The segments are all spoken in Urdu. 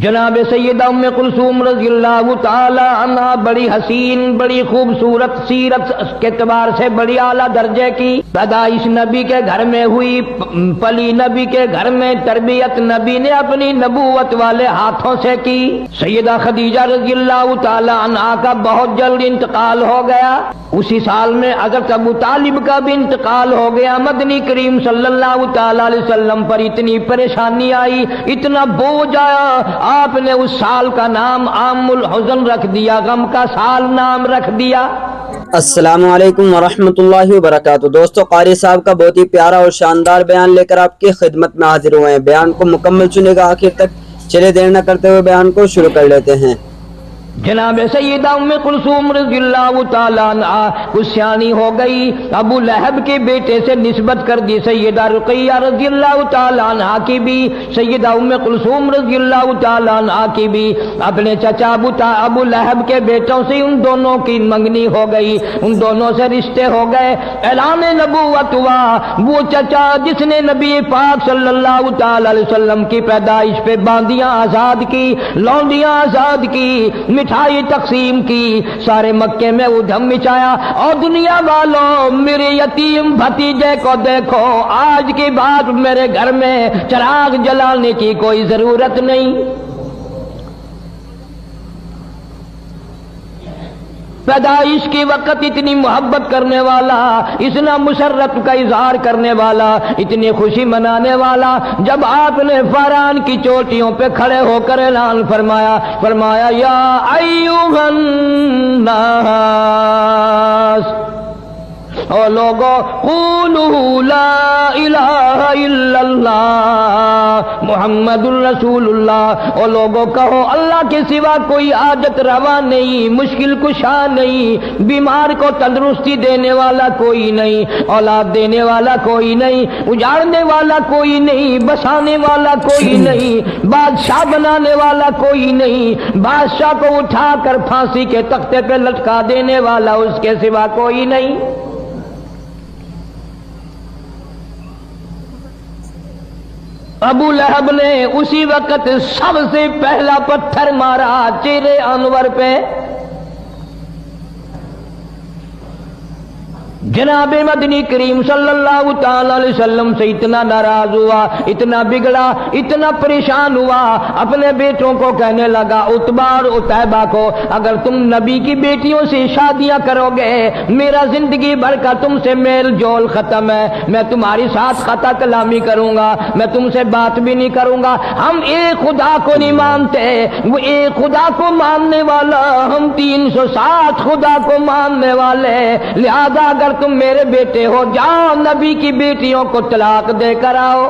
جناب سیدہ ام کلثوم رضی اللہ تعالی عنہا بڑی حسین، بڑی خوبصورت، سیرت کے اعتبار سے بڑی اعلیٰ درجے کی پیدائش نبی کے گھر میں ہوئی، پلی نبی کے گھر میں، تربیت نبی نے اپنی نبوت والے ہاتھوں سے کی۔ سیدہ خدیجہ رضی اللہ تعالی عنہا کا بہت جلد انتقال ہو گیا، اسی سال میں حضرت ابو طالب کا بھی انتقال ہو گیا۔ مدنی کریم صلی اللہ تعالی علیہ وسلم پر اتنی پریشانی آئی، اتنا بوجھ آیا، آپ نے اس سال کا نام عام الحزن رکھ دیا، غم کا سال نام رکھ دیا۔ السلام علیکم ورحمۃ اللہ وبرکاتہ۔ دوستو، قاری صاحب کا بہت ہی پیارا اور شاندار بیان لے کر آپ کی خدمت میں حاضر ہوئے ہیں۔ بیان کو مکمل سنے گا آخر تک، چلے دیر نہ کرتے ہوئے بیان کو شروع کر لیتے ہیں۔ جناب سیدہ ام کلثوم رضی اللہ تعالیٰ عنہا کچھ سیانی ہو گئی، ابو لہب کے بیٹے سے نسبت کر دی۔ سیدہ رقیہ رضی اللہ تعالیٰ عنہا کی بھی، سیدہ ام کلثوم رضی اللہ تعالیٰ عنہا کی بھی اپنے چچا ابو لہب کے بیٹوں سے ان دونوں کی منگنی ہو گئی، ان دونوں سے رشتے ہو گئے۔ اعلان نبوت ہوا، وہ چچا جس نے نبی پاک صلی اللہ تعالی علیہ وسلم کی پیدائش پہ باندیاں آزاد کی، لونڈیاں آزاد کی، مٹھائی تقسیم کی، سارے مکے میں ادھم مچایا، اور دنیا والوں میرے یتیم بھتیجے کو دیکھو، آج کے بعد میرے گھر میں چراغ جلانے کی کوئی ضرورت نہیں۔ پیدائش کے وقت اتنی محبت کرنے والا، اتنا مسرت کا اظہار کرنے والا، اتنی خوشی منانے والا، جب آپ نے فاران کی چوٹیوں پہ کھڑے ہو کر اعلان فرمایا یا ایھا الناس، او لوگو قولوا لا الہ الا اللہ محمد الرسول اللہ، او لوگو کہو اللہ کے سوا کوئی حاجت روا نہیں، مشکل کشا نہیں، بیمار کو تندرستی دینے والا کوئی نہیں، اولاد دینے والا کوئی نہیں، اجاڑنے والا کوئی نہیں، بسانے والا کوئی نہیں، بادشاہ بنانے والا کوئی نہیں، بادشاہ کو اٹھا کر پھانسی کے تختے پہ لٹکا دینے والا اس کے سوا کوئی نہیں۔ ابو لہب نے اسی وقت سب سے پہلا پتھر مارا چہرے انور پہ۔ جناب مدنی کریم صلی اللہ تعالی علیہ وسلم سے اتنا ناراض ہوا، اتنا بگڑا، اتنا پریشان ہوا، اپنے بیٹوں کو کہنے لگا، عتبہ اور عتیبہ کو، اگر تم نبی کی بیٹیوں سے شادیاں کرو گے میرا زندگی بھر کا تم سے میل جول ختم ہے، میں تمہاری ساتھ خطا کلامی کروں گا، میں تم سے بات بھی نہیں کروں گا۔ ہم ایک خدا کو نہیں مانتے، وہ ایک خدا کو ماننے والا، ہم 360 خدا کو ماننے والے، لہذا اگر تم میرے بیٹے ہو جاؤ نبی کی بیٹیوں کو طلاق دے کر آؤ۔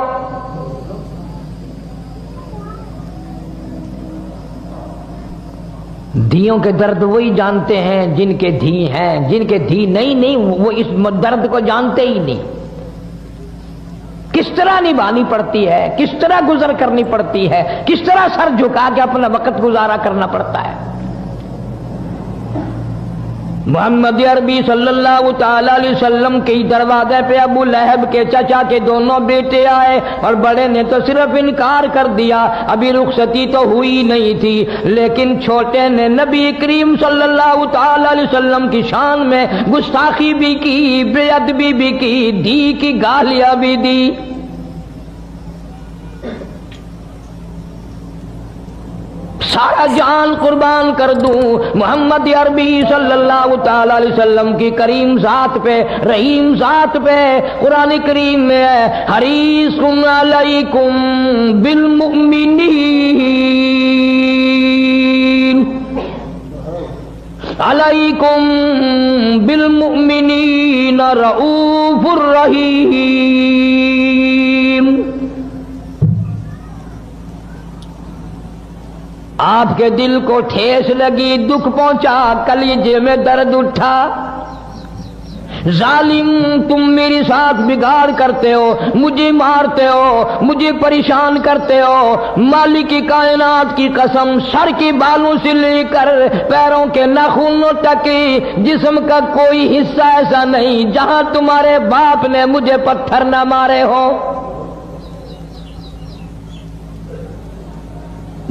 دھیوں کے درد وہی جانتے ہیں جن کے دھی ہیں، جن کے دھی نہیں وہ اس درد کو جانتے ہی نہیں، کس طرح نبھانی پڑتی ہے، کس طرح گزر کرنی پڑتی ہے، کس طرح سر جھکا کے اپنا وقت گزارا کرنا پڑتا ہے۔ محمد عربی صلی اللہ تعالی علیہ وسلم کے دروازے پہ ابو لہب کے چچا کے دونوں بیٹے آئے، اور بڑے نے تو صرف انکار کر دیا، ابھی رخصتی تو ہوئی نہیں تھی، لیکن چھوٹے نے نبی کریم صلی اللہ تعالی علیہ وسلم کی شان میں گستاخی بھی کی، بے ادبی بھی کی، دھی کی گالیاں بھی دی۔ سارا جان قربان کر دوں محمد عربی صلی اللہ تعالی علیہ وسلم کی کریم ذات پہ، رحیم ذات پہ۔ قرآن کریم میں ہے حریص علیکم بالمؤمنین علیکم بالمؤمنین رؤوف الرحیم۔ آپ کے دل کو ٹھیس لگی، دکھ پہنچا، کلیجے میں درد اٹھا، ظالم تم میرے ساتھ بگاڑ کرتے ہو، مجھے مارتے ہو، مجھے پریشان کرتے ہو، مالک کی کائنات کی قسم، سر کے بالوں سے لے کر پیروں کے ناخنوں تک جسم کا کوئی حصہ ایسا نہیں جہاں تمہارے باپ نے مجھے پتھر نہ مارے ہو۔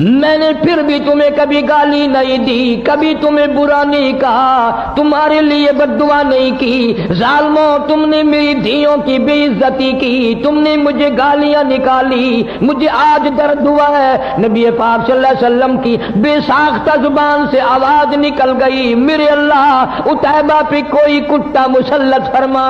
میں نے پھر بھی تمہیں کبھی گالی نہیں دی، کبھی تمہیں برا نہیں کہا، تمہارے لیے بد دعا نہیں کی۔ ظالموں، تم نے میری دھیوں کی بے عزتی کی، تم نے مجھے گالیاں نکالی، مجھے آج درد ہوا ہے۔ نبی پاک صلی اللہ علیہ وسلم کی بے ساختہ زبان سے آواز نکل گئی، میرے اللہ عتیبہ پہ کوئی کتا مسلط فرما۔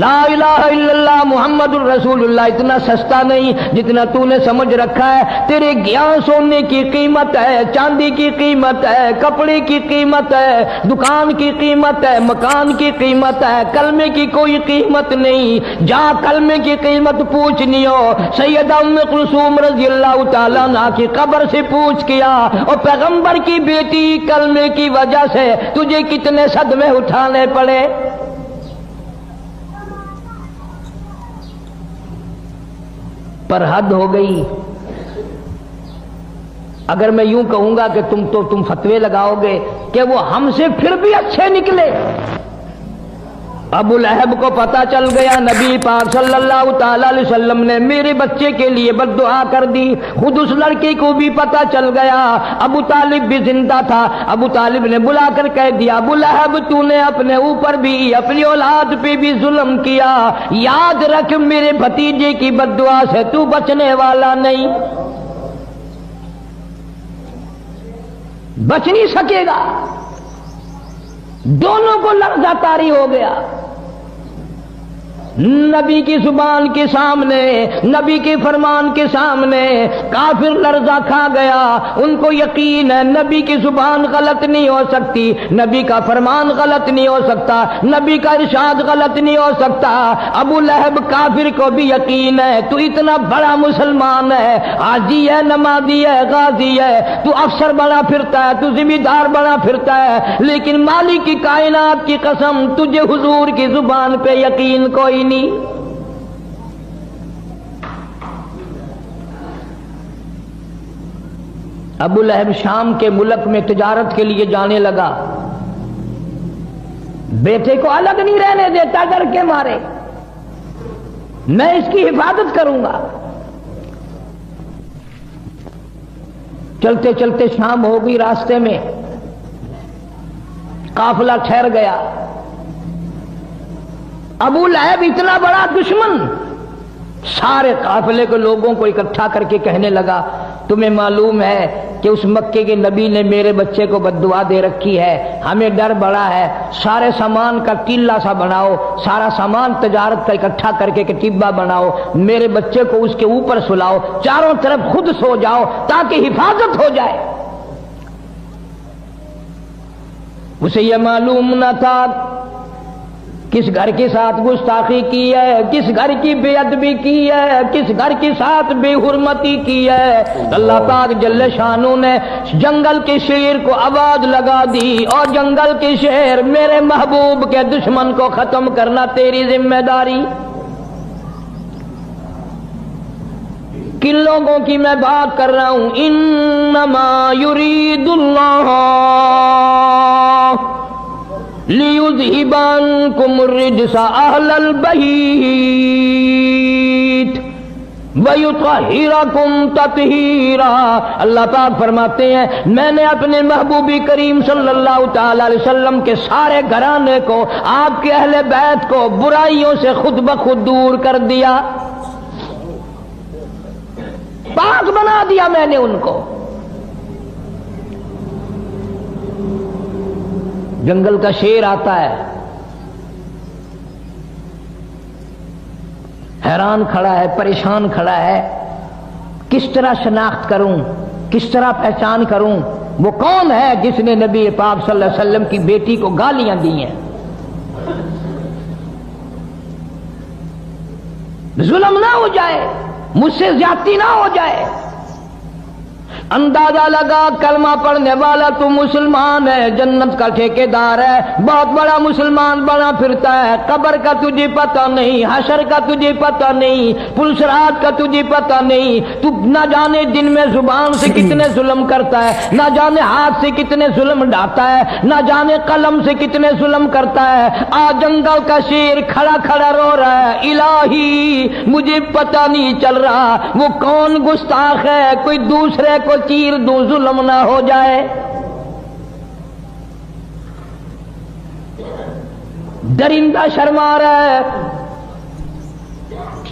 لا الہ الا اللہ محمد الرسول اللہ اتنا سستا نہیں جتنا تو نے سمجھ رکھا ہے۔ تیرے گیان سونے کی قیمت ہے، چاندی کی قیمت ہے، کپڑے کی قیمت ہے، دکان کی قیمت ہے، مکان کی قیمت ہے، کلمے کی کوئی قیمت نہیں۔ جا کلمے کی قیمت پوچھنی ہو سیدہ ام کلثوم رضی اللہ تعالیٰ عنہ کی قبر سے پوچھ کیا، اور پیغمبر کی بیٹی کلمے کی وجہ سے تجھے کتنے صدمے اٹھانے پڑے۔ پر حد ہو گئی۔ اگر میں یوں کہوں گا کہ تم فتوے لگاؤ گے کہ وہ ہم سے پھر بھی اچھے نکلے۔ ابو لہب کو پتا چل گیا نبی پاک صلی اللہ تعالی علیہ وسلم نے میرے بچے کے لیے بد دعا کر دی، خود اس لڑکے کو بھی پتا چل گیا۔ ابو طالب بھی زندہ تھا، ابو طالب نے بلا کر کہہ دیا، ابو لہب تو نے اپنے اوپر بھی اپنی اولاد پہ بھی ظلم کیا، یاد رکھ میرے بھتیجے کی بد دعا سے تو بچنے والا نہیں، بچ نہیں سکے گا۔ دونوں کو لرزہ طاری ہو گیا۔ نبی کی زبان کے سامنے، نبی کے فرمان کے سامنے کافر لرزہ کھا گیا۔ ان کو یقین ہے نبی کی زبان غلط نہیں ہو سکتی، نبی کا فرمان غلط نہیں ہو سکتا، نبی کا ارشاد غلط نہیں ہو سکتا۔ ابو لہب کافر کو بھی یقین ہے تو اتنا بڑا مسلمان ہے، حاجی ہے، نمازی ہے، غازی ہے، تو افسر بنا پھرتا ہے، تو ذمہ دار بنا پھرتا ہے، لیکن مالک کی کائنات کی قسم تجھے حضور کی زبان پہ یقین کوئی نہیں۔ ابو لہب شام کے ملک میں تجارت کے لیے جانے لگا، بیٹے کو الگ نہیں رہنے دیتا ڈر کے مارے، میں اس کی حفاظت کروں گا۔ چلتے چلتے شام ہو گئی، راستے میں قافلہ ٹھہر گیا۔ ابو لہب اتنا بڑا دشمن سارے قافلے کے لوگوں کو اکٹھا کر کے کہنے لگا، تمہیں معلوم ہے کہ اس مکے کے نبی نے میرے بچے کو بد دعا دے رکھی ہے، ہمیں ڈر بڑا ہے، سارے سامان کا ٹیلا سا بناؤ، سارا سامان تجارت کا اکٹھا کر کے کٹیبہ بناؤ، میرے بچے کو اس کے اوپر سلاؤ، چاروں طرف خود سو جاؤ تاکہ حفاظت ہو جائے۔ اسے یہ معلوم نہ تھا کس گھر کے ساتھ گستاخی کی ہے، کس گھر کی بے ادبی کی ہے، کس گھر کے ساتھ بے حرمتی کی ہے۔ اللہ پاک جل شانہ نے جنگل کے شیر کو آواز لگا دی، اور جنگل کے شیر میرے محبوب کے دشمن کو ختم کرنا تیری ذمہ داری۔ کن لوگوں کی میں بات کر رہا ہوں؟ انما یرید اللہ لِيُذْهِبَ عَنْكُمُ الرِّجْسَ أَهْلَ الْبَيْتِ وَيُطَهِّرَكُمْ تَطْهِيرًا۔ اللہ پاک فرماتے ہیں میں نے اپنے محبوبی کریم صلی اللہ تعالی علیہ وسلم کے سارے گھرانے کو، آپ کے اہل بیت کو برائیوں سے خود بخود دور کر دیا، پاک بنا دیا میں نے ان کو۔ جنگل کا شیر آتا ہے، حیران کھڑا ہے، پریشان کھڑا ہے، کس طرح شناخت کروں، کس طرح پہچان کروں وہ کون ہے جس نے نبی پاک صلی اللہ علیہ وسلم کی بیٹی کو گالیاں دی ہیں، ظلم نہ ہو جائے، مجھ سے زیادتی نہ ہو جائے۔ اندازہ لگا کلمہ پڑھنے والا تو مسلمان ہے، جنت کا ٹھیکیدار ہے، بہت بڑا مسلمان بنا پھرتا ہے، قبر کا تجھے پتہ نہیں، حشر کا تجھے پتہ نہیں، پلسرات کا تجھے پتہ نہیں، تو نہ جانے دن میں زبان سے کتنے ظلم کرتا ہے، نہ جانے ہاتھ سے کتنے ظلم ڈھاتا ہے، نہ جانے قلم سے کتنے ظلم کرتا ہے۔ آج جنگل کا شیر کھڑا کھڑا رو رہا ہے، الہی مجھے پتہ نہیں چل رہا وہ کون گستاخ ہے، کوئی دوسرے کو چیر دوں ظلم نہ ہو جائے۔ درندہ شرما رہا ہے،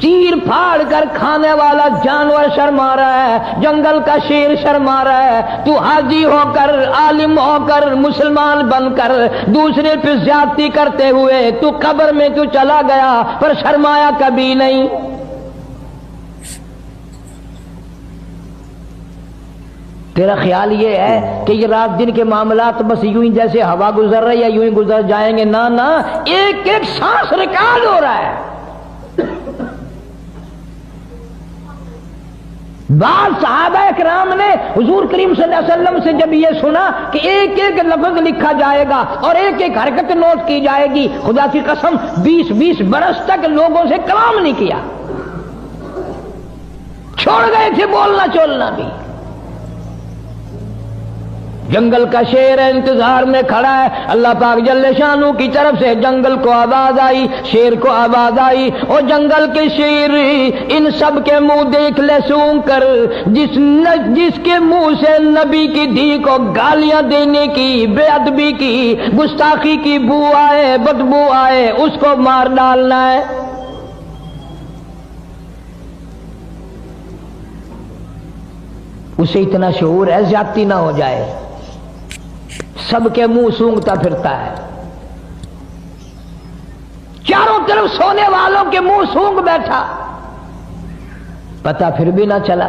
چیر پھاڑ کر کھانے والا جانور شرما رہا ہے، جنگل کا شیر شرما رہا ہے، تو حاجی ہو کر، عالم ہو کر، مسلمان بن کر دوسرے پہ زیادتی کرتے ہوئے تو قبر میں تو چلا گیا پر شرمایا کبھی نہیں۔ تیرا خیال یہ ہے کہ یہ رات دن کے معاملات بس یوں ہی جیسے ہوا گزر رہی ہے یوں ہی گزر جائیں گے؟ نہ نہ، ایک ایک سانس ریکارڈ ہو رہا ہے۔ بعض صحابہ اکرام نے حضور کریم صلی اللہ علیہ وسلم سے جب یہ سنا کہ ایک ایک لفظ لکھا جائے گا اور ایک ایک حرکت نوٹ کی جائے گی، خدا کی قسم 20 برس تک لوگوں سے کلام نہیں کیا، چھوڑ گئے تھے بولنا چولنا بھی۔ جنگل کا شیر انتظار میں کھڑا ہے، اللہ پاک جل شانہ کی طرف سے جنگل کو آواز آئی، شیر کو آواز آئی، اور جنگل کے شیر ان سب کے منہ دیکھ لے سونگ کر، جس کے منہ سے نبی کی دھی کو گالیاں دینے کی، بے ادبی کی، گستاخی کی بو آئے، بدبو آئے، اس کو مار ڈالنا ہے۔ اسے اتنا شعور ہے زیادتی نہ ہو جائے، سب کے منہ سونگتا پھرتا ہے، چاروں طرف سونے والوں کے منہ سونگ بیٹھا، پتہ پھر بھی نہ چلا،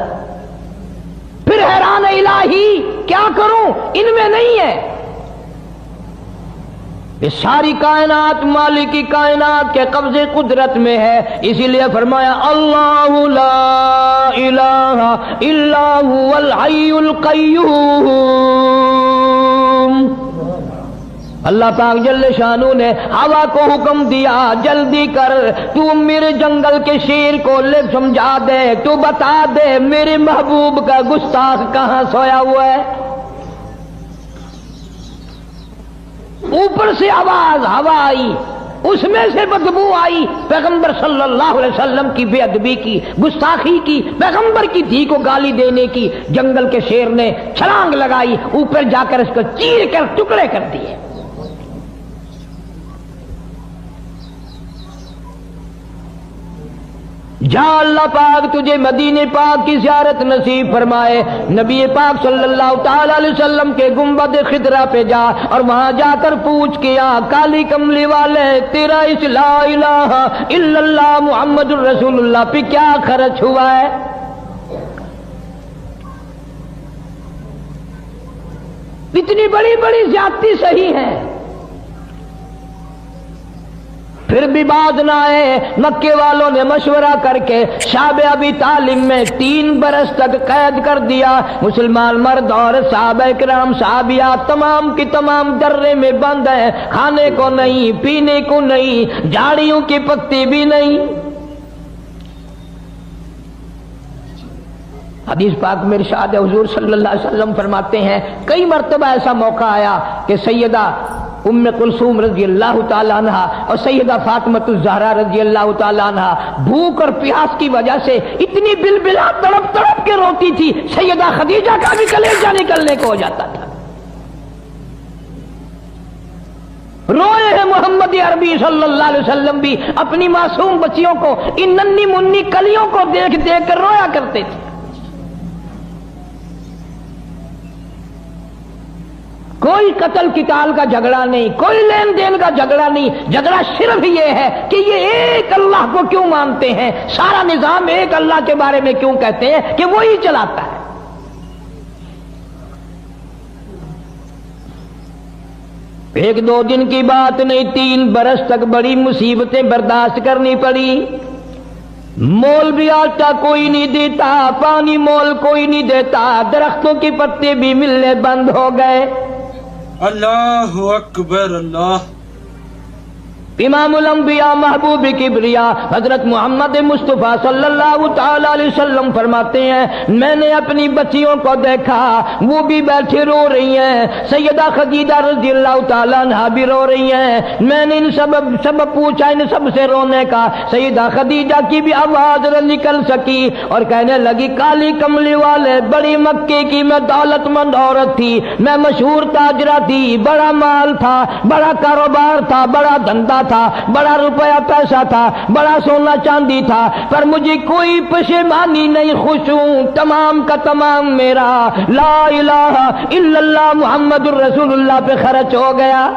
پھر حیران الہی کیا کروں، ان میں نہیں ہے۔ یہ ساری کائنات مالک کی کائنات کے قبضے قدرت میں ہے، اسی لیے فرمایا اللہ لا الہ الا هو الحی القیوم۔ اللہ پاک جل شانہ نے ہوا کو حکم دیا، جلدی کر تو میرے جنگل کے شیر کو لے سمجھا دے، تو بتا دے میرے محبوب کا گستاخ کہاں سویا ہوا ہے۔ اوپر سے آواز ہوا آئی، اس میں سے بدبو آئی، پیغمبر صلی اللہ علیہ وسلم کی بے ادبی کی، گستاخی کی، پیغمبر کی دھی کو گالی دینے کی۔ جنگل کے شیر نے چھلانگ لگائی، اوپر جا کر اس کو چیر کر ٹکڑے کر دیے۔ جا اللہ پاک تجھے مدینے پاک کی زیارت نصیب فرمائے، نبی پاک صلی اللہ تعالی علیہ وسلم کے گنبد خضرا پہ جا اور وہاں جا کر پوچھ کیا کالی کملی والے تیرا اس لا الہ الا اللہ محمد الرسول اللہ پہ کیا خرچ ہوا ہے؟ اتنی بڑی بڑی زیادتی صحیح ہے، پھر بھی باز نہ آئے۔ مکے والوں نے مشورہ کر کے شعب ابی طالب میں 3 برس تک قید کر دیا۔ مسلمان مرد اور صحابہ کرام صحابیات تمام کی تمام درے میں بند ہیں، کھانے کو نہیں، پینے کو نہیں، جھاڑیوں کی پتی بھی نہیں۔ حدیث پاک میں ارشاد حضور صلی اللہ علیہ وسلم فرماتے ہیں کئی مرتبہ ایسا موقع آیا کہ سیدہ ام کلثوم رضی اللہ تعالیٰ عنہ اور سیدہ فاطمہ الزہرا رضی اللہ تعالیٰ عنہ بھوک اور پیاس کی وجہ سے اتنی بلبلا تڑپ تڑپ کے روتی تھی، سیدہ خدیجہ کا بھی کلیجہ نکلنے کو ہو جاتا تھا۔ روئے ہیں محمد عربی صلی اللہ علیہ وسلم بھی اپنی معصوم بچیوں کو، ان ننھی منی کلیوں کو دیکھ دیکھ کر رویا کرتے تھے۔ کوئی قتل قتال کا جھگڑا نہیں، کوئی لین دین کا جھگڑا نہیں، جھگڑا صرف یہ ہے کہ یہ ایک اللہ کو کیوں مانتے ہیں، سارا نظام ایک اللہ کے بارے میں کیوں کہتے ہیں کہ وہی چلاتا ہے۔ ایک دو دن کی بات نہیں، 3 برس تک بڑی مصیبتیں برداشت کرنی پڑی۔ مول بھی آٹا کوئی نہیں دیتا، پانی مول کوئی نہیں دیتا، درختوں کے پتے بھی ملنے بند ہو گئے۔ اللہ اکبر اللہ۔ امام الانبیاء محبوب کبریا حضرت محمد مصطفیٰ صلی اللہ تعالی علیہ وسلم فرماتے ہیں میں نے اپنی بچیوں کو دیکھا، وہ بھی بیٹھی رو رہی ہیں، سیدہ خدیجہ رضی اللہ تعالیٰ عنہا بھی رو رہی ہیں۔ میں نے ان سب پوچھا ان سب سے رونے کا، سیدہ خدیجہ کی بھی آواز نہ نکل سکی اور کہنے لگی کالی کملی والے بڑی مکے کی میں دولت مند عورت تھی، میں مشہور تاجرہ تھی، بڑا مال تھا، بڑا کاروبار تھا، بڑا دھندا تھا، بڑا روپیہ پیسہ تھا، بڑا سونا چاندی تھا، پر مجھے کوئی پشیمانی نہیں، خوش ہوں، تمام کا تمام میرا لا الہ الا اللہ محمد الرسول اللہ پہ خرچ ہو گیا۔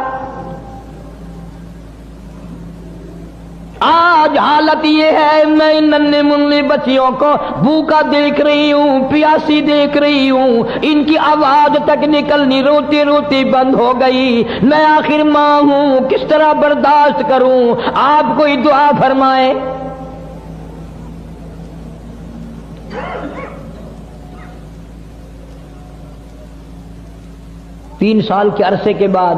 آج حالت یہ ہے میں ان ننھے منھے بچیوں کو بھوکا دیکھ رہی ہوں، پیاسی دیکھ رہی ہوں، ان کی آواز تک نکلنی روتی روتی بند ہو گئی، میں آخر ماں ہوں، کس طرح برداشت کروں؟ آپ کوئی دعا فرمائیں۔ 3 سال کے عرصے کے بعد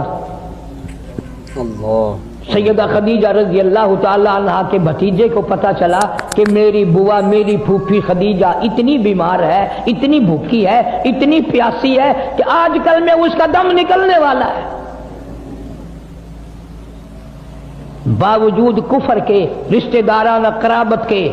اللہ سیدہ خدیجہ رضی اللہ تعالی عنہا کے بھتیجے کو پتا چلا کہ میری بوا میری پھوپھی خدیجہ اتنی بیمار ہے، اتنی بھوکی ہے، اتنی پیاسی ہے کہ آج کل میں اس کا دم نکلنے والا ہے۔ باوجود کفر کے، رشتہ دارانہ قرابت کے،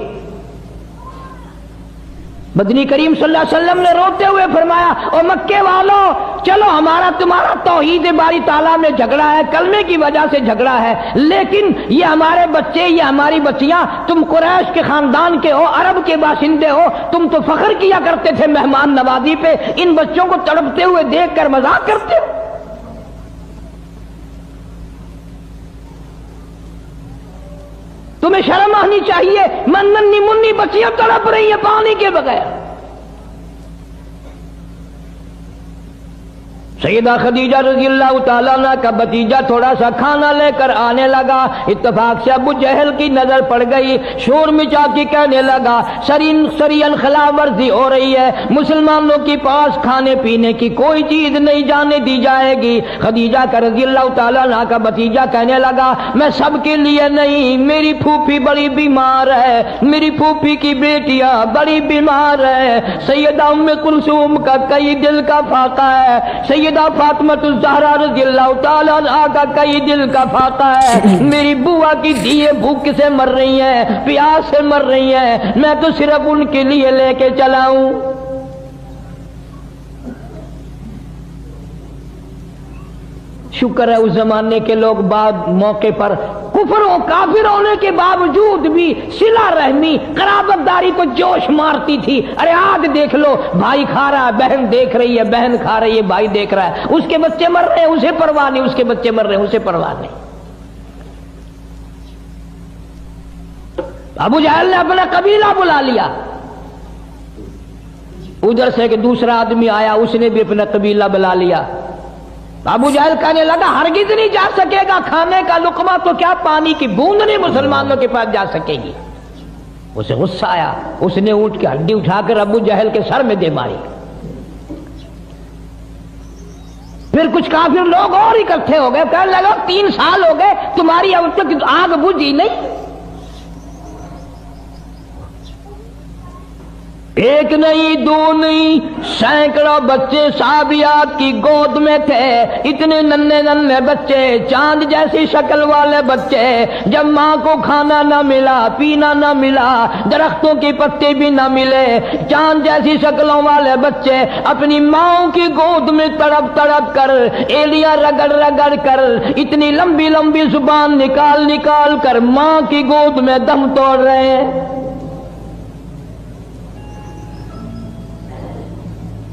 مدنی کریم صلی اللہ علیہ وسلم نے روتے ہوئے فرمایا او مکے والوں چلو ہمارا تمہارا توحید باری تعالیٰ میں جھگڑا ہے، کلمے کی وجہ سے جھگڑا ہے، لیکن یہ ہمارے بچے، یہ ہماری بچیاں، تم قریش کے خاندان کے ہو، عرب کے باشندے ہو، تم تو فخر کیا کرتے تھے مہمان نوازی پہ، ان بچوں کو تڑپتے ہوئے دیکھ کر مذاق کرتے ہو۔ تمہیں شرم آنی چاہیے، ننھی منی بچیاں تڑپ رہی ہیں پانی کے بغیر۔ سیدہ خدیجہ رضی اللہ تعالیٰ عنہ کا بھتیجا تھوڑا سا کھانا لے کر آنے لگا، اتفاق سے ابو جہل کی نظر پڑ گئی، شور مچا کے کہنے لگا سرین خلاف ورزی ہو رہی ہے، مسلمانوں کے پاس کھانے پینے کی کوئی چیز نہیں جانے دی جائے گی۔ خدیجہ کا رضی اللہ تعالیٰ عنہ کا بھتیجا کہنے لگا میں سب کے لیے نہیں، میری پھوپھی بڑی بیمار ہے، میری پھوپھی کی بیٹیاں بڑی بیمار ہے، سیدہ ام کلثوم کا کئی دل کا فاقہ ہے، سیدہ فاطمہ الزہرا رضی اللہ تعالیٰ عنہا کا کئی دل کا فاقہ ہے، میری بوا کی دیے بھوک سے مر رہی ہیں، پیاس سے مر رہی ہیں، میں تو صرف ان کے لیے لے کے چلا ہوں۔ شکر ہے اس زمانے کے لوگ بعد موقع پر کفر و کافر ہونے کے باوجود بھی صلہ رحمی قرابت داری کو جوش مارتی تھی۔ ارے آج دیکھ لو بھائی کھا رہا ہے، بہن دیکھ رہی ہے، بہن کھا رہی ہے، بھائی دیکھ رہا ہے، اس کے بچے مر رہے ہیں اسے پرواہ نہیں، اس کے بچے مر رہے ہیں اسے پرواہ نہیں۔ ابو جہل نے اپنا قبیلہ بلا لیا، ادھر سے کہ دوسرا آدمی آیا اس نے بھی اپنا قبیلہ بلا لیا۔ ابو جہل کہنے لگا ہرگز نہیں جا سکے گا، کھانے کا لقمہ تو کیا پانی کی بوند نہیں مسلمانوں کے پاس جا سکے گی۔ اسے غصہ آیا، اس نے اونٹ کی ہڈی اٹھا کر ابو جہل کے سر میں دے ماری۔ پھر کچھ کافر لوگ اور اکٹھے ہو گئے، کہنے لگا 3 سال ہو گئے تمہاری اب تک آگ بجھی نہیں۔ ایک نہیں دو نہیں سینکڑوں بچے صحابیات کی گود میں تھے، اتنے ننھے ننھے بچے، چاند جیسی شکل والے بچے، جب ماں کو کھانا نہ ملا، پینا نہ ملا، درختوں کے پتے بھی نہ ملے، چاند جیسی شکلوں والے بچے اپنی ماں کی گود میں تڑپ تڑپ کر، ایلیاں رگڑ رگڑ کر، اتنی لمبی لمبی زبان نکال نکال کر ماں کی گود میں دم توڑ رہے ہیں۔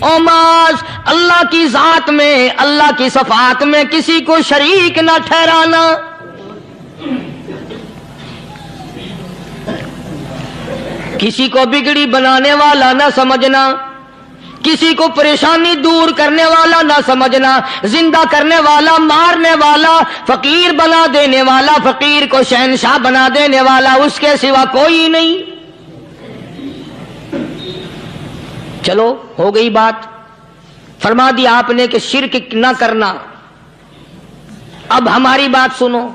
او معاذ اللہ کی ذات میں، اللہ کی صفات میں کسی کو شریک نہ ٹھہرانا۔ کسی کو بگڑی بنانے والا نہ سمجھنا، کسی کو پریشانی دور کرنے والا نہ سمجھنا، زندہ کرنے والا، مارنے والا، فقیر بنا دینے والا، فقیر کو شہنشاہ بنا دینے والا اس کے سوا کوئی نہیں۔ چلو ہو گئی بات، فرما دیا آپ نے کہ شرک نہ کرنا۔ اب ہماری بات سنو،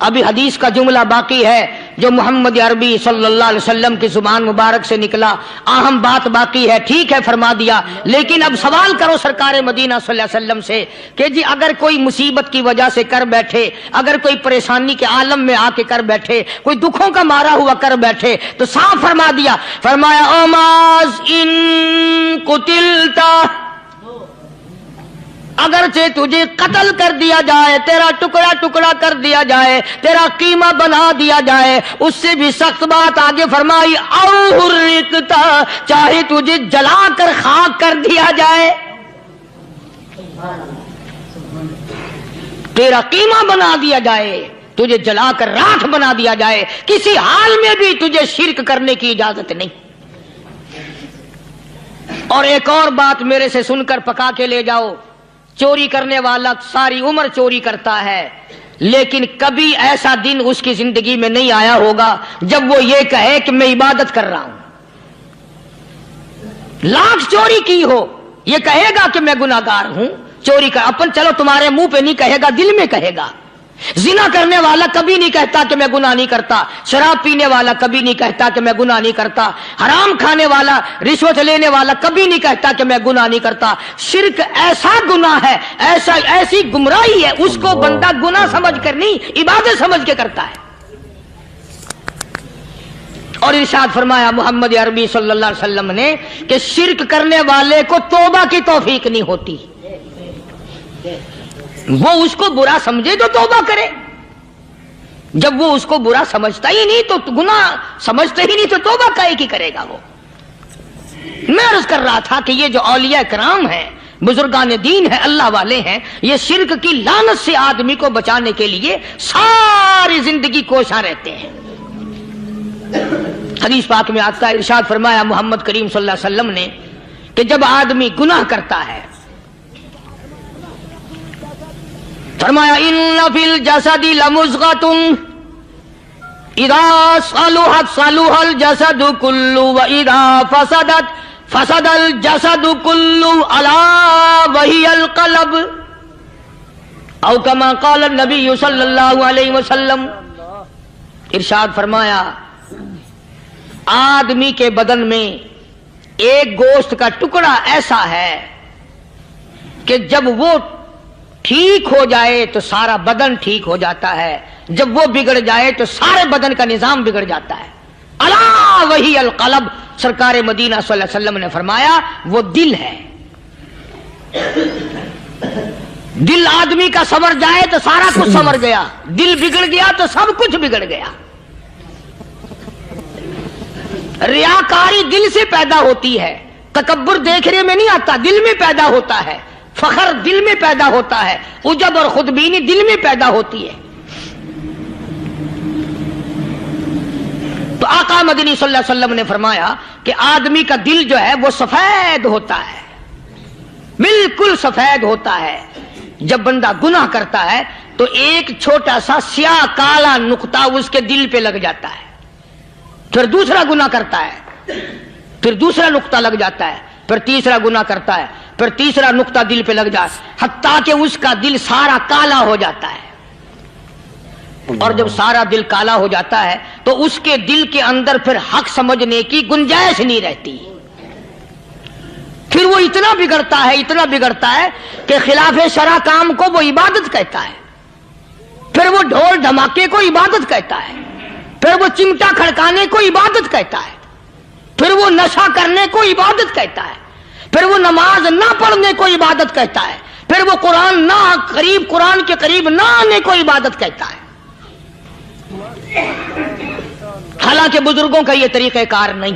ابھی حدیث کا جملہ باقی ہے جو محمد عربی صلی اللہ علیہ وسلم کی زبان مبارک سے نکلا، اہم بات باقی ہے۔ ٹھیک ہے فرما دیا، لیکن اب سوال کرو سرکار مدینہ صلی اللہ علیہ وسلم سے کہ جی اگر کوئی مصیبت کی وجہ سے کر بیٹھے، اگر کوئی پریشانی کے عالم میں آ کے کر بیٹھے، کوئی دکھوں کا مارا ہوا کر بیٹھے، تو صاف فرما دیا، فرمایا او معاذ ان قتلتا، اگرچہ تجھے قتل کر دیا جائے، تیرا ٹکڑا ٹکڑا کر دیا جائے، تیرا قیمہ بنا دیا جائے، اس سے بھی سخت بات آگے فرمائی او حرقتا، چاہے تجھے جلا کر خاک کر دیا جائے، تیرا قیمہ بنا دیا جائے، تجھے جلا کر راکھ بنا دیا جائے، کسی حال میں بھی تجھے شرک کرنے کی اجازت نہیں۔ اور ایک اور بات میرے سے سن کر پکا کے لے جاؤ، چوری کرنے والا ساری عمر چوری کرتا ہے، لیکن کبھی ایسا دن اس کی زندگی میں نہیں آیا ہوگا جب وہ یہ کہے کہ میں عبادت کر رہا ہوں۔ لاکھ چوری کی ہو، یہ کہے گا کہ میں گناہگار ہوں، چوری کر اپن چلو تمہارے منہ پہ نہیں کہے گا، دل میں کہے گا۔ زنا کرنے والا کبھی نہیں کہتا کہ میں گناہ نہیں کرتا، شراب پینے والا کبھی نہیں کہتا کہ میں گناہ نہیں کرتا، حرام کھانے والا، رشوت لینے والا کبھی نہیں کہتا کہ میں گناہ نہیں کرتا۔ شرک ایسا گناہ ہے، ایسی گمراہی ہے، اس کو بندہ گناہ سمجھ کر نہیں عبادت سمجھ کے کرتا ہے۔ اور ارشاد فرمایا محمد عربی صلی اللہ علیہ وسلم نے کہ شرک کرنے والے کو توبہ کی توفیق نہیں ہوتی، وہ اس کو برا سمجھے تو توبہ کرے، جب وہ اس کو برا سمجھتا ہی نہیں تو گناہ سمجھتے ہی نہیں تو توبہ کائے کی کرے گا وہ۔ میں عرض کر رہا تھا کہ یہ جو اولیاء کرام ہیں، بزرگان دین ہیں، اللہ والے ہیں، یہ شرک کی لعنت سے آدمی کو بچانے کے لیے ساری زندگی کوشاں رہتے ہیں۔ حدیث پاک میں آتا ہے، ارشاد فرمایا محمد کریم صلی اللہ علیہ وسلم نے کہ جب آدمی گناہ کرتا ہے، فرمایا ان فی الجسد لمضغۃ اذا صلحت صلح الجسد کلہ واذا فسدت فسد الجسد کلہ الا وہی القلب، او کما قال النبی صلی اللہ علیہ وسلم۔ ارشاد فرمایا آدمی کے بدن میں ایک گوشت کا ٹکڑا ایسا ہے کہ جب وہ ٹھیک ہو جائے تو سارا بدن ٹھیک ہو جاتا ہے، جب وہ بگڑ جائے تو سارے بدن کا نظام بگڑ جاتا ہے۔ الا وہی القلب، سرکار مدینہ صلی اللہ علیہ وسلم نے فرمایا وہ دل ہے۔ دل آدمی کا سنور جائے تو سارا کچھ سنور گیا، دل بگڑ گیا تو سب کچھ بگڑ گیا۔ ریاکاری دل سے پیدا ہوتی ہے، تکبر دیکھنے میں نہیں آتا، دل میں پیدا ہوتا ہے، فخر دل میں پیدا ہوتا ہے، عجب اور خودبینی دل میں پیدا ہوتی ہے۔ تو آقا مدنی صلی اللہ علیہ وسلم نے فرمایا کہ آدمی کا دل جو ہے وہ سفید ہوتا ہے، بالکل سفید ہوتا ہے۔ جب بندہ گناہ کرتا ہے تو ایک چھوٹا سا سیاہ کالا نقطہ اس کے دل پہ لگ جاتا ہے، پھر دوسرا گناہ کرتا ہے، پھر دوسرا نقطہ لگ جاتا ہے، پھر تیسرا گناہ کرتا ہے، پھر تیسرا نقطہ دل پہ لگ جاتا ہے، حتیٰ کہ اس کا دل سارا کالا ہو جاتا ہے۔ اور جب سارا دل کالا ہو جاتا ہے تو اس کے دل کے اندر پھر حق سمجھنے کی گنجائش نہیں رہتی، پھر وہ اتنا بگڑتا ہے، اتنا بگڑتا ہے کہ خلاف شرع کام کو وہ عبادت کہتا ہے، پھر وہ ڈھول دھماکے کو عبادت کہتا ہے، پھر وہ چمٹا کھڑکانے کو عبادت کہتا ہے، پھر وہ نشہ کرنے کو عبادت کہتا ہے، پھر وہ نماز نہ پڑھنے کو عبادت کہتا ہے، پھر وہ قرآن کے قریب نہ آنے کو عبادت کہتا ہے۔ حالانکہ بزرگوں کا یہ طریقہ کار نہیں،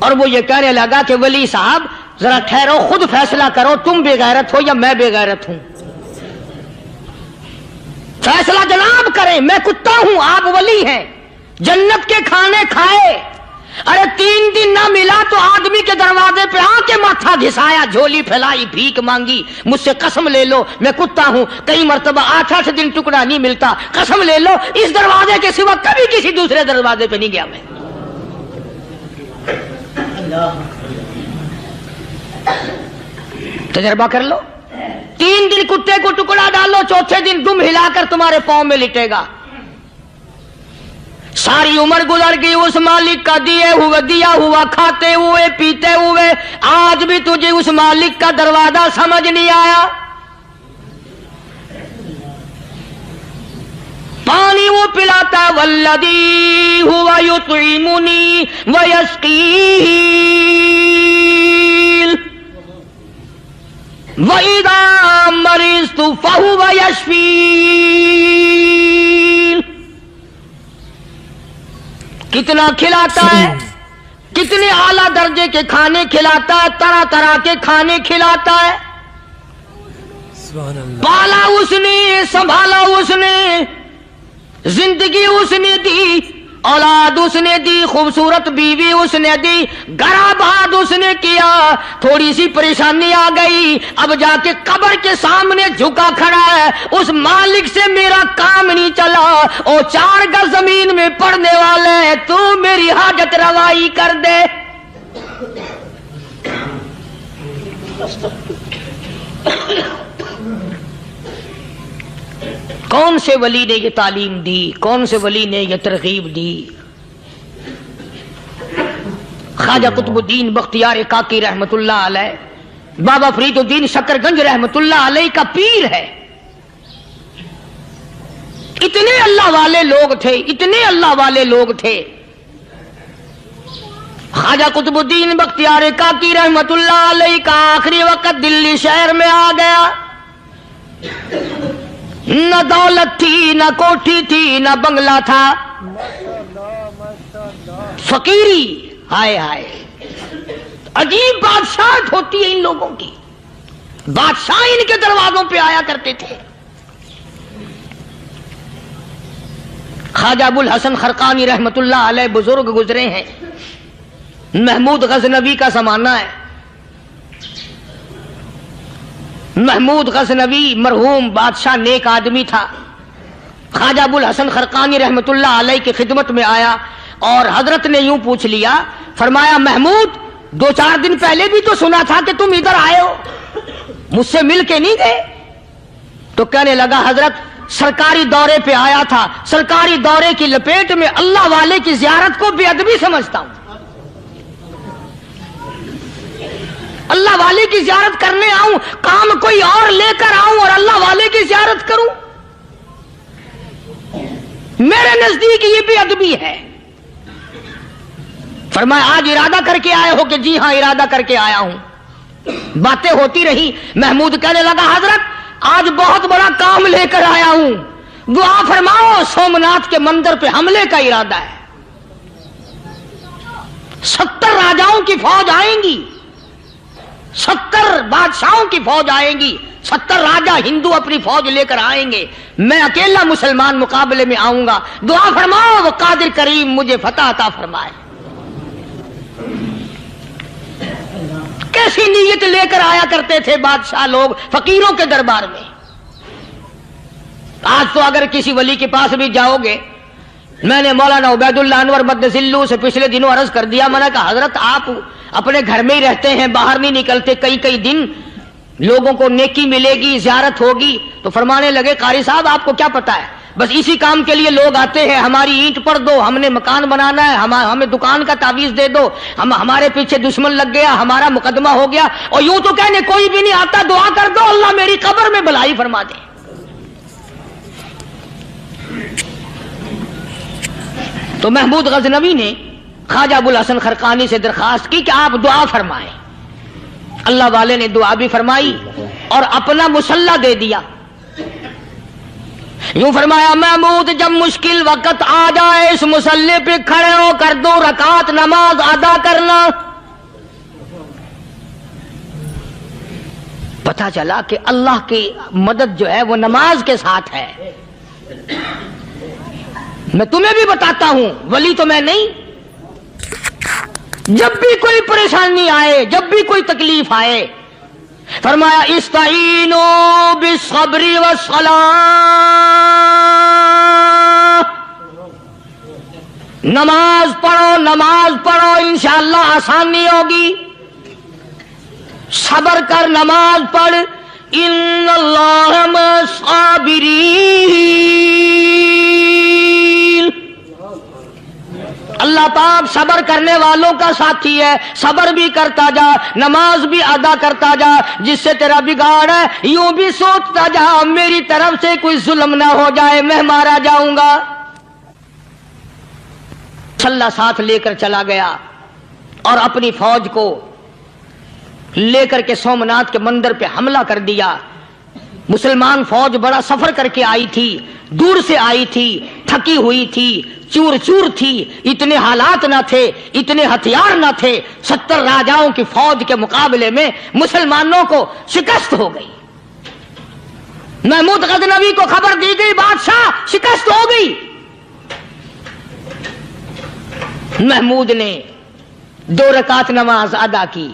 اور وہ یہ کہنے لگا کہ ولی صاحب ذرا ٹھہرو، خود فیصلہ کرو، تم بے غیرت ہو یا میں بے غیرت ہوں؟ فیصلہ جناب کریں، میں کتا ہوں، آپ ولی ہیں، جنت کے کھانے کھائے، ارے 3 دن نہ ملا تو آدمی کے دروازے پہ آ کے ماتھا گھسایا، جھولی پھیلائی، بھیک مانگی، مجھ سے قسم لے لو میں کتا ہوں، کئی مرتبہ 8 دن ٹکڑا نہیں ملتا، قسم لے لو اس دروازے کے سوا کبھی کسی دوسرے دروازے پہ نہیں گیا میں۔ تجربہ کر لو، 3 دن کتے کو ٹکڑا ڈالو، چوتھے دن دم ہلا کر تمہارے پاؤں میں لٹے گا۔ ساری عمر گزر گئی اس مالک کا دیا ہوا کھاتے ہوئے پیتے ہوئے، آج بھی تجھے اس مالک کا دروازہ سمجھ نہیں آیا۔ پانی وہ پلاتا والذی ہوا یطعمنی ویسقین وَإِذَا مَرِضْتُ فَهُوَ يَشْفِينِ۔ کتنا کھلاتا ہے، کتنے اعلیٰ درجے کے کھانے کھلاتا ہے، طرح طرح کے کھانے کھلاتا ہے، پالا اس نے، سنبھالا اس نے، زندگی اس نے دی، اولاد اس نے دی، خوبصورت بیوی اس نے دی، گھر آباد اس نے کیا، تھوڑی سی پریشانی آ گئی، اب جا کے قبر کے سامنے جھکا کھڑا ہے، اس مالک سے میرا کام نہیں چلا، او 4 گز زمین میں پڑنے والے، تو میری حاجت روائی کر دے۔ کون سے ولی نے یہ تعلیم دی، کون سے ولی نے یہ ترغیب دی؟ خواجہ قطب الدین بختیار کاکی رحمت اللہ علیہ، بابا فرید الدین شکر گنج رحمت اللہ علیہ کا پیر ہے۔ اتنے اللہ والے لوگ تھے، اتنے اللہ والے لوگ تھے۔ خواجہ قطب الدین بختیار کاکی رحمت اللہ علیہ کا آخری وقت دلی شہر میں آ گیا، نہ دولت تھی، نہ کوٹھی تھی، نہ بنگلہ تھا، فقیری، ہائے ہائے، عجیب بادشاہت ہوتی ہے ان لوگوں کی، بادشاہ ان کے دروازوں پہ آیا کرتے تھے۔ خواجہ ابو الحسن خرقانی رحمت اللہ علیہ بزرگ گزرے ہیں، محمود غزنوی کا زمانہ ہے۔ محمود غزنوی مرحوم بادشاہ نیک آدمی تھا، خواجہ ابو الحسن خرقانی رحمت اللہ علیہ کی خدمت میں آیا اور حضرت نے یوں پوچھ لیا، فرمایا محمود 2-4 دن پہلے بھی تو سنا تھا کہ تم ادھر آئے ہو، مجھ سے مل کے نہیں گئے؟ تو کہنے لگا حضرت سرکاری دورے پہ آیا تھا، سرکاری دورے کی لپیٹ میں اللہ والے کی زیارت کو بے ادبی سمجھتا ہوں، اللہ والے کی زیارت کرنے آؤں، کام کوئی اور لے کر آؤں اور اللہ والے کی زیارت کروں، میرے نزدیک یہ بے ادبی ہے۔ فرمایا آج ارادہ کر کے آئے ہو؟ کہ جی ہاں ارادہ کر کے آیا ہوں۔ باتیں ہوتی رہی، محمود کہنے لگا حضرت آج بہت بڑا کام لے کر آیا ہوں، دعا فرماؤ، سومناتھ کے مندر پہ حملے کا ارادہ ہے، 70 راجاؤں کی فوج آئیں گی، 70 بادشاہوں کی فوج آئیں گی، 70 راجا ہندو اپنی فوج لے کر آئیں گے، میں اکیلا مسلمان مقابلے میں آؤں گا، دعا فرماؤ وہ قادر کریم مجھے فتح عطا فرمائے۔ کیسی نیت لے کر آیا کرتے تھے بادشاہ لوگ فقیروں کے دربار میں۔ آج تو اگر کسی ولی کے پاس بھی جاؤ گے، میں نے مولانا عبید اللہ انور مدذلو سے پچھلے دنوں عرض کر دیا، میں نے کہا حضرت آپ اپنے گھر میں ہی رہتے ہیں، باہر نہیں نکلتے، کئی دن لوگوں کو نیکی ملے گی، زیارت ہوگی، تو فرمانے لگے قاری صاحب آپ کو کیا پتا ہے، بس اسی کام کے لیے لوگ آتے ہیں، ہماری اینٹ پڑ دو، ہم نے مکان بنانا ہے، ہمیں دکان کا تعویذ دے دو، ہمارے پیچھے دشمن لگ گیا، ہمارا مقدمہ ہو گیا، اور یوں تو کہنے کوئی بھی نہیں آتا، دعا کر دو اللہ میری قبر میں بھلائی فرما دے۔ تو محمود غزنوی نے خواجہ ابو الحسن خرقانی سے درخواست کی کہ آپ دعا فرمائیں، اللہ والے نے دعا بھی فرمائی اور اپنا مسلح دے دیا۔ یوں فرمایا محمود جب مشکل وقت آ جائے اس مسلح پہ کھڑے ہو کر 2 رکعت نماز ادا کرنا، پتہ چلا کہ اللہ کی مدد جو ہے وہ نماز کے ساتھ ہے. میں تمہیں بھی بتاتا ہوں، ولی تو میں نہیں. جب بھی کوئی پریشانی آئے، جب بھی کوئی تکلیف آئے، فرمایا استعینوا بالصبر والصلاۃ، نماز پڑھو انشاءاللہ آسانی ہوگی. صبر کر، نماز پڑھ. ان اللہ مع الصابرین، اللہ پاک صبر کرنے والوں کا ساتھی ہے. صبر بھی کرتا جا، نماز بھی ادا کرتا جا. جس سے تیرا بگاڑ ہے یوں بھی سوچتا جا میری طرف سے کوئی ظلم نہ ہو جائے، میں مارا جاؤں گا. مسلح ساتھ لے کر چلا گیا اور اپنی فوج کو لے کر کے سومناتھ کے مندر پہ حملہ کر دیا. مسلمان فوج بڑا سفر کر کے آئی تھی، دور سے آئی تھی، تھکی ہوئی تھی، چور چور تھی. اتنے حالات نہ تھے، اتنے ہتھیار نہ تھے. 70 راجاؤں کی فوج کے مقابلے میں مسلمانوں کو شکست ہو گئی. محمود غزنوی کو خبر دی گئی بادشاہ شکست ہو گئی. محمود نے 2 رکعت نماز ادا کی.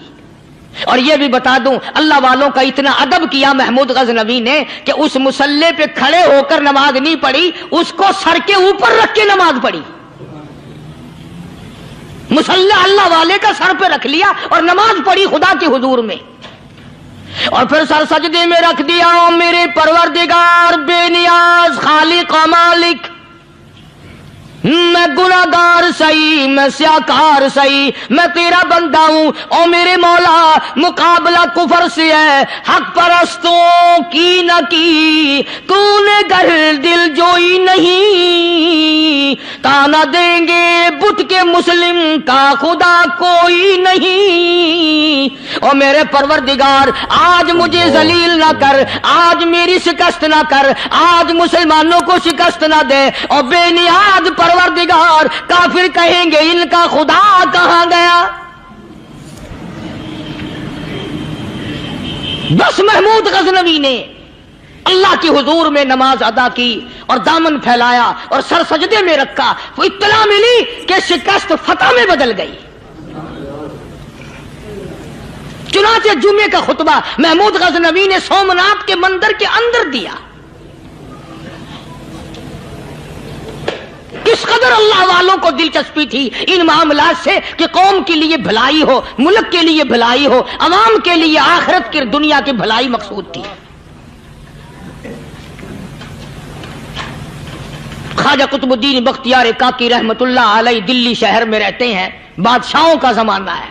اور یہ بھی بتا دوں اللہ والوں کا اتنا ادب کیا محمود غزنوی نے کہ اس مصلے پہ کھڑے ہو کر نماز نہیں پڑھی، اس کو سر کے اوپر رکھ کے نماز پڑھی. مصلہ اللہ والے کا سر پہ رکھ لیا اور نماز پڑھی خدا کے حضور میں. اور پھر سر سجدے میں رکھ دیا. میرے پروردگار بے نیاز خالق و مالک، میں گناہگار سہی، میں سیاکار سہی، میں تیرا بندہ ہوں. او میرے مولا مقابلہ کفر سے ہے، حق پرستوں کی نہ کی کونے گر دل جوئی نہیں. تانا دیں گے بت کے مسلم کا خدا کوئی نہیں. او میرے پروردگار آج مجھے ذلیل نہ کر، آج میری شکست نہ کر، آج مسلمانوں کو شکست نہ دے. اور بے نیاز پروردگار کافر کہیں گے ان کا خدا کہاں گیا. بس محمود غزنوی نے اللہ کے حضور میں نماز ادا کی اور دامن پھیلایا اور سر سجدے میں رکھا. وہ اطلاع ملی کہ شکست فتح میں بدل گئی. چنانچہ جمعے کا خطبہ محمود غزنوی نے سومناتھ کے مندر کے اندر دیا. کس قدر اللہ والوں کو دلچسپی تھی ان معاملات سے کہ قوم کے لیے بھلائی ہو، ملک کے لیے بھلائی ہو، عوام کے لیے آخرت کی دنیا کی بھلائی مقصود تھی. خواجہ قطب الدین بختیار کاکی رحمت اللہ علیہ دلی شہر میں رہتے ہیں. بادشاہوں کا زمانہ ہے.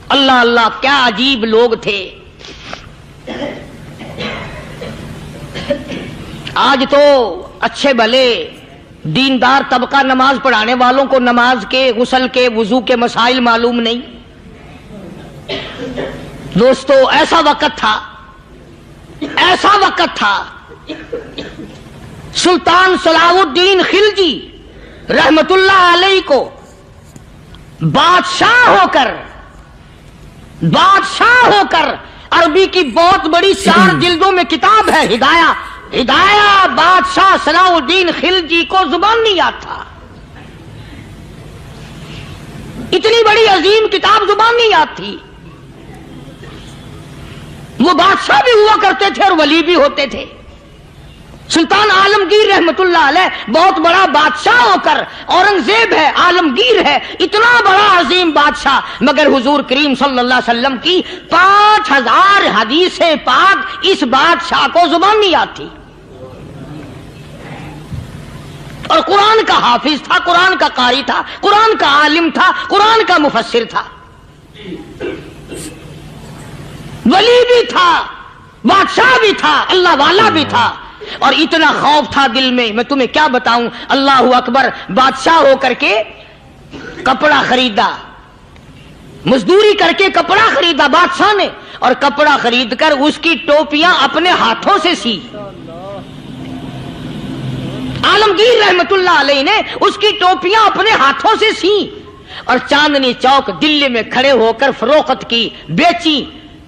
اللہ اللہ کیا عجیب لوگ تھے. آج تو اچھے بھلے دیندار طبقہ نماز پڑھانے والوں کو نماز کے، غسل کے، وضو کے مسائل معلوم نہیں. دوستو ایسا وقت تھا سلطان صلاح الدین خلجی رحمت اللہ علیہ کو بادشاہ ہو کر عربی کی بہت بڑی 4 جلدوں میں کتاب ہے ہدایہ. بادشاہ صلاح الدین خلجی کو زبان نہیں یاد تھا. اتنی بڑی عظیم کتاب زبان نہیں یاد تھی. وہ بادشاہ بھی ہوا کرتے تھے اور ولی بھی ہوتے تھے. سلطان عالمگیر رحمت اللہ علیہ بہت بڑا بادشاہ ہو کر، اورنگزیب ہے، عالمگیر ہے، اتنا بڑا عظیم بادشاہ، مگر حضور کریم صلی اللہ علیہ وسلم کی 5000 حدیث پاک اس بادشاہ کو زبان نہیں یاد تھی. اور قرآن کا حافظ تھا، قرآن کا قاری تھا، قرآن کا عالم تھا، قرآن کا مفسر تھا، ولی بھی تھا، بادشاہ بھی تھا، اللہ والا بھی تھا. اور اتنا خوف تھا دل میں، میں تمہیں کیا بتاؤں. اللہ اکبر. بادشاہ ہو کر کے کپڑا خریدا، مزدوری کر کے کپڑا خریدا بادشاہ نے، اور کپڑا خرید کر اس کی ٹوپیاں اپنے ہاتھوں سے سی. عالمگیر رحمت اللہ علیہ نے اس کی ٹوپیاں اپنے ہاتھوں سے سی اور چاندنی چوک دلی میں کھڑے ہو کر فروخت کی، بیچی.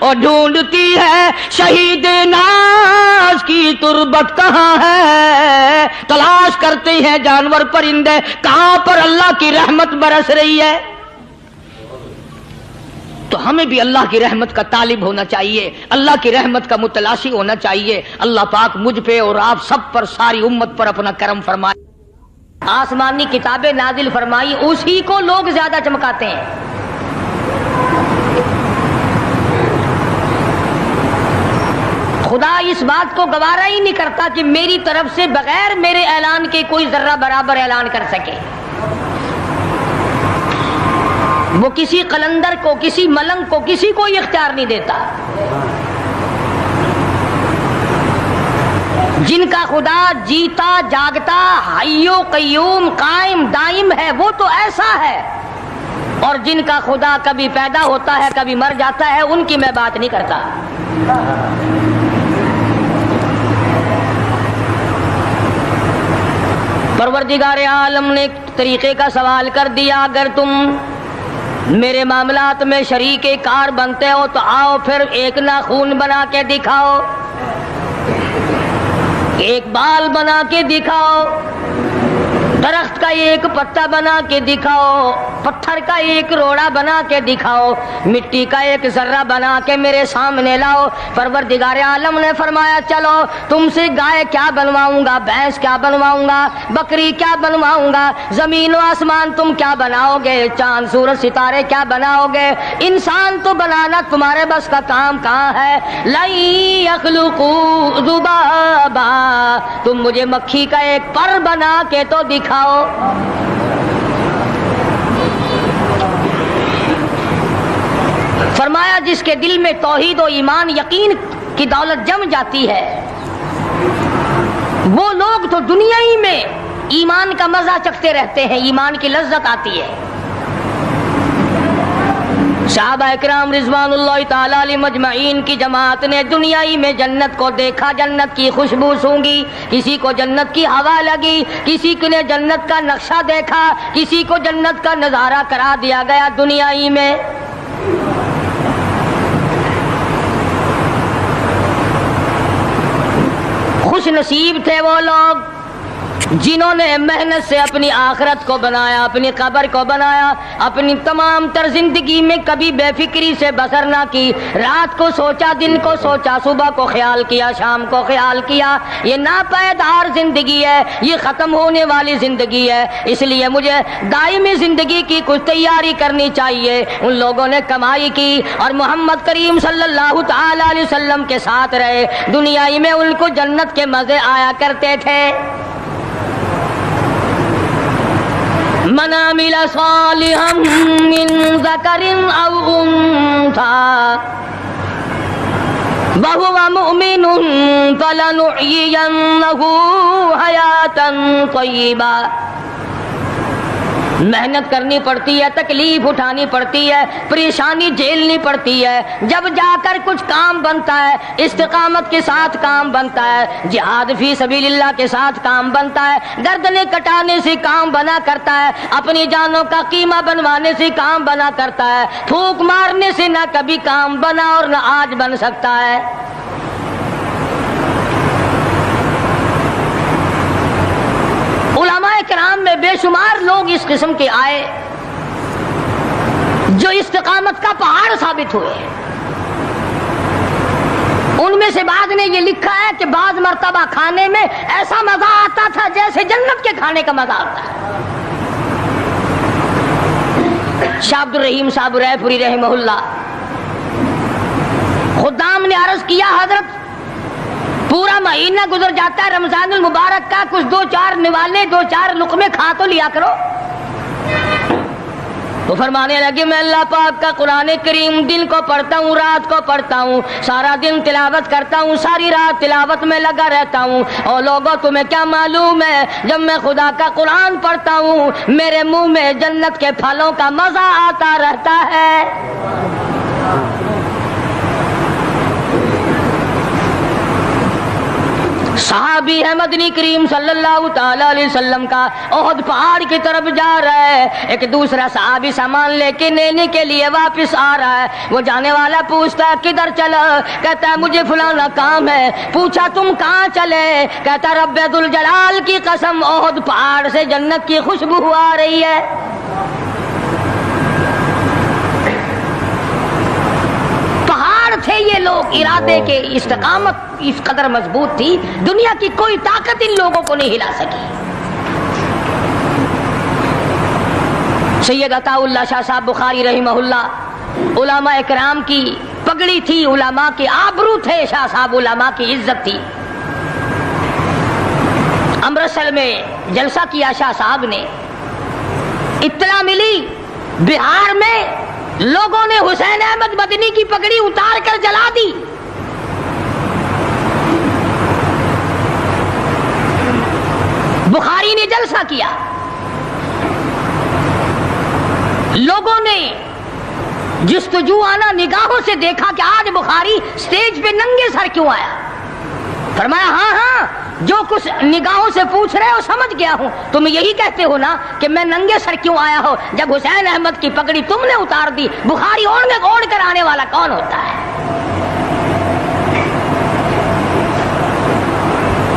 اور ڈھونڈتی ہے شہید ناز کی تربت کہاں ہے، تلاش کرتے ہیں جانور پرندے کہاں پر اللہ کی رحمت برس رہی ہے۔ تو ہمیں بھی اللہ کی رحمت کا طالب ہونا چاہیے، اللہ کی رحمت کا متلاشی ہونا چاہیے۔ اللہ پاک مجھ پہ اور آپ سب پر، ساری امت پر اپنا کرم فرمائے۔ آسمانی کتابیں نازل فرمائی، اسی کو لوگ زیادہ چمکاتے ہیں۔ خدا اس بات کو گوارا ہی نہیں کرتا کہ میری طرف سے بغیر میرے اعلان کے کوئی ذرہ برابر اعلان کر سکے۔ وہ کسی قلندر کو، کسی ملنگ کو، کسی کو اختیار نہیں دیتا۔ جن کا خدا جیتا جاگتا حی و قیوم قائم دائم ہے وہ تو ایسا ہے، اور جن کا خدا کبھی پیدا ہوتا ہے کبھی مر جاتا ہے ان کی میں بات نہیں کرتا۔ پروردگار عالم نے طریقے کا سوال کر دیا، اگر تم میرے معاملات میں شریک کار بنتے ہو تو آؤ پھر ایک ناخون بنا کے دکھاؤ، ایک بال بنا کے دکھاؤ، درخت کا ایک پتا بنا کے دکھاؤ، پتھر کا ایک روڑا بنا کے دکھاؤ، مٹی کا ایک ذرہ بنا کے میرے سامنے لاؤ۔ پروردگار عالم نے فرمایا چلو تم سے گائے کیا بنواؤں گا، بھینس کیا بنواؤں گا، بکری کیا بنواؤں گا، زمین و آسمان تم کیا بناؤ گے، چاند سورج ستارے کیا بناؤ گے، انسان تو بنانا تمہارے بس کا کام کہاں ہے۔ لَن يَخْلُقُوا ذُبَابًا، تم مجھے مکھی کا ایک پر بنا کے تو دکھاؤ۔ فرمایا جس کے دل میں توحید و ایمان یقین کی دولت جم جاتی ہے وہ لوگ تو دنیا ہی میں ایمان کا مزہ چکھتے رہتے ہیں، ایمان کی لذت آتی ہے۔ صحابہ اکرام رضوان اللہ تعالی علیہم مجمعین کی جماعت نے دنیا ہی میں جنت کو دیکھا، جنت کی خوشبو سونگھی، کسی کو جنت کی ہوا لگی، کسی نے جنت کا نقشہ دیکھا، کسی کو جنت کا نظارہ کرا دیا گیا دنیا ہی میں۔ خوش نصیب تھے وہ لوگ جنہوں نے محنت سے اپنی آخرت کو بنایا، اپنی قبر کو بنایا، اپنی تمام تر زندگی میں کبھی بے فکری سے بسر نہ کی، رات کو سوچا، دن کو سوچا، صبح کو خیال کیا، شام کو خیال کیا۔ یہ ناپائیدار زندگی ہے، یہ ختم ہونے والی زندگی ہے، اس لیے مجھے دائمی زندگی کی کچھ تیاری کرنی چاہیے۔ ان لوگوں نے کمائی کی اور محمد کریم صلی اللہ تعالی علیہ وسلم کے ساتھ رہے، دنیا ہی میں ان کو جنت کے مزے آیا کرتے تھے۔ من عمل صالحا من ذکر او انثى وهو مؤمن فلنحيينه حیاتا طیبا۔ محنت کرنی پڑتی ہے، تکلیف اٹھانی پڑتی ہے، پریشانی جھیلنی پڑتی ہے، جب جا کر کچھ کام بنتا ہے، استقامت کے ساتھ کام بنتا ہے، جہاد فی سبیل اللہ کے ساتھ کام بنتا ہے، گردنیں کٹانے سے کام بنا کرتا ہے، اپنی جانوں کا قیمہ بنوانے سے کام بنا کرتا ہے، پھونک مارنے سے نہ کبھی کام بنا اور نہ آج بن سکتا ہے۔ علماء کرام میں بے شمار لوگ اس قسم کے آئے جو استقامت کا پہاڑ ثابت ہوئے۔ ان میں سے بعض نے یہ لکھا ہے کہ بعض مرتبہ کھانے میں ایسا مزہ آتا تھا جیسے جنت کے کھانے کا مزہ آتا ہے۔ شاہ عبد الرحیم صاحب رائے پوری رحمہ اللہ خدام نے عرض کیا حضرت پورا مہینہ گزر جاتا ہے رمضان المبارک کا، کچھ دو چار نوالے، دو چار لقمے کھا تو لیا کرو۔ تو فرمانے لگے میں اللہ پاک کا قرآن کریم دن کو پڑھتا ہوں، رات کو پڑھتا ہوں، سارا دن تلاوت کرتا ہوں، ساری رات تلاوت میں لگا رہتا ہوں، اور لوگوں تمہیں کیا معلوم ہے جب میں خدا کا قرآن پڑھتا ہوں میرے منہ میں جنت کے پھلوں کا مزہ آتا رہتا ہے۔ صحابی ہے مدنی کریم صلی اللہ تعالی علیہ وسلم کا، احد پہاڑ کی طرف جا رہا ہے، ایک دوسرا صحابی سامان لے کے لینے کے لیے واپس آ رہا ہے، وہ جانے والا پوچھتا ہے کدھر چلا؟ کہتا ہے مجھے فلانا کام ہے۔ پوچھا تم کہاں چلے؟ کہتا رب ذوالجلال کی قسم احد پہاڑ سے جنت کی خوشبو آ رہی ہے۔ تھے یہ لوگ، ارادے کے استقامت اس قدر مضبوط تھی، دنیا کی کوئی طاقت ان لوگوں کو نہیں ہلا سکی۔ سید عطا اللہ شاہ صاحب بخاری رحمہ اللہ، علماء اکرام کی پگڑی تھی، علماء کے آبرو تھے شاہ صاحب، علماء کی عزت تھی۔ امرتسر میں جلسہ کیا شاہ صاحب نے، اطلاع ملی بہار میں لوگوں نے حسین احمد مدنی کی پگڑی اتار کر جلا دی۔ بخاری نے جلسہ کیا، لوگوں نے جستجو آنا نگاہوں سے دیکھا کہ آج بخاری سٹیج پہ ننگے سر کیوں آیا؟ فرمایا ہاں ہاں جو کچھ نگاہوں سے پوچھ رہے ہو سمجھ گیا ہوں، تم یہی کہتے ہو نا کہ میں ننگے سر کیوں آیا ہو؟ جب حسین احمد کی پگڑی تم نے اتار دی، بخاری اوڑھ کر آنے والا کون ہوتا ہے؟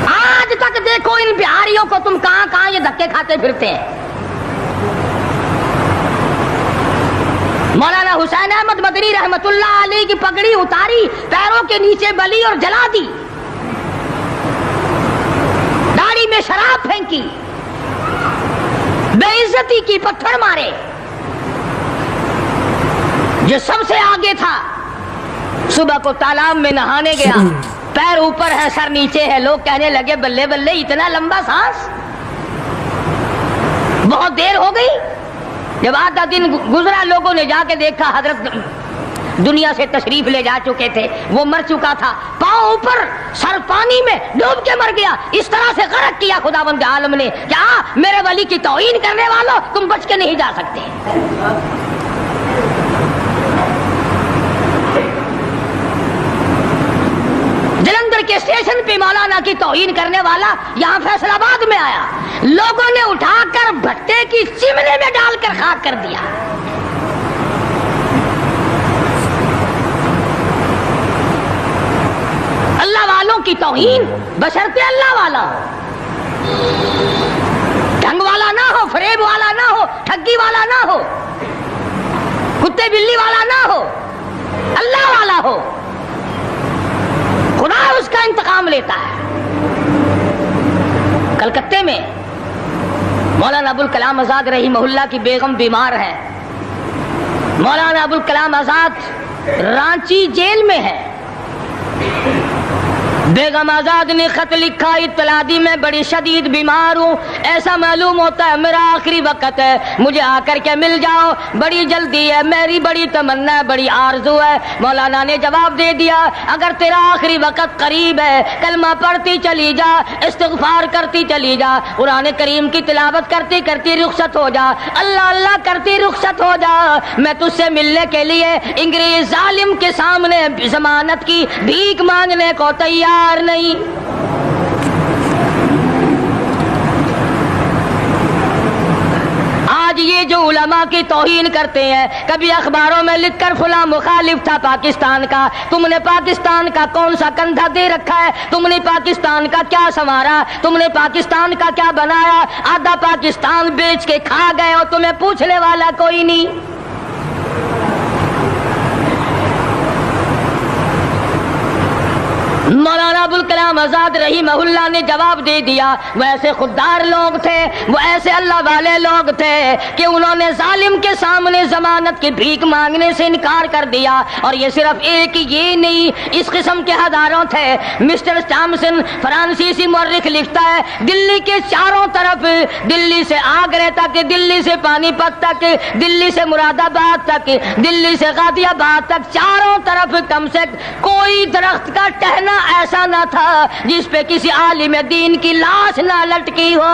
آج تک دیکھو ان بہاریوں کو، تم کہاں کہاں یہ دھکے کھاتے پھرتے ہیں۔ مولانا حسین احمد مدنی رحمت اللہ علیہ کی پگڑی اتاری، پیروں کے نیچے بلی اور جلا دی، داڑھی میں شراب پھینکی، بے عزتی کی، پتھر مارے۔ جو سب سے آگے تھا صبح کو تالاب میں نہانے گیا، پیر اوپر ہے سر نیچے ہے، لوگ کہنے لگے بلے بلے اتنا لمبا سانس، بہت دیر ہو گئی۔ جب آدھا دن گزرا، لوگوں نے جا کے دیکھا حضرت دنیا سے تشریف لے جا چکے تھے، وہ مر چکا تھا، پاؤں اوپر سر پانی میں ڈوب کے مر گیا۔ اس طرح سے غرق کیا خداوند عالم نے، کیا میرے ولی کی توہین کرنے والوں تم بچ کے نہیں جا سکتے۔ جلندھر کے اسٹیشن پہ مولانا کی توہین کرنے والا یہاں فیصل آباد میں آیا، لوگوں نے اٹھا کر بھٹے کی چمنے میں ڈال کر خاک کر دیا۔ اللہ والوں کی توہین، بشرطے اللہ والا ڈھنگ والا نہ ہو، فریب والا نہ ہو، ٹھگی والا نہ ہو، کتے بلی والا نہ ہو، اللہ والا ہو، خدا اس کا انتقام لیتا ہے۔ کلکتے میں مولانا ابوالکلام آزاد رحمہ اللہ کی بیگم بیمار ہے، مولانا ابوالکلام آزاد رانچی جیل میں ہے۔ بیگم آزاد نے خط لکھا، اطلاع دی میں بڑی شدید بیمار ہوں، ایسا معلوم ہوتا ہے میرا آخری وقت ہے، مجھے آ کر کے مل جاؤ، بڑی جلدی ہے، میری بڑی تمنا ہے، بڑی آرزو ہے۔ مولانا نے جواب دے دیا اگر تیرا آخری وقت قریب ہے، کلمہ پڑھتی چلی جا، استغفار کرتی چلی جا، قرآن کریم کی تلاوت کرتی کرتی رخصت ہو جا، اللہ اللہ کرتی رخصت ہو جا، میں تجھ سے ملنے کے لیے انگریز ظالم کے سامنے ضمانت کی بھیک مانگنے کو تیار نہیں۔ آج یہ جو علماء کی توہین کرتے ہیں، کبھی اخباروں میں لکھ کر فلاں مخالف تھا پاکستان کا، تم نے پاکستان کا کون سا کندھا دے رکھا ہے، تم نے پاکستان کا کیا سنوارا، تم نے پاکستان کا کیا بنایا، آدھا پاکستان بیچ کے کھا گئے اور تمہیں پوچھنے والا کوئی نہیں۔ مولانا ابوالکلام آزاد رحمہ اللہ نے جواب دے دیا، وہ ایسے خوددار لوگ تھے، وہ ایسے اللہ والے لوگ تھے کہ انہوں نے ظالم کے سامنے ضمانت کی بھیک مانگنے سے انکار کر دیا۔ اور یہ صرف ایک یہ نہیں، اس قسم کے ہزاروں تھے۔ مسٹر ٹامسن فرانسیسی مورخ لکھتا ہے دلی کے چاروں طرف، دلی سے آگرہ تک، دلی سے پانی پت تک، دلی سے مراد آباد تک، دلی سے غازی آباد تک، چاروں طرف کم سے کوئی درخت کا ٹہنا ایسا نہ تھا جس پہ کسی عالم دین کی لاش نہ لٹکی ہو۔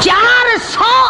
400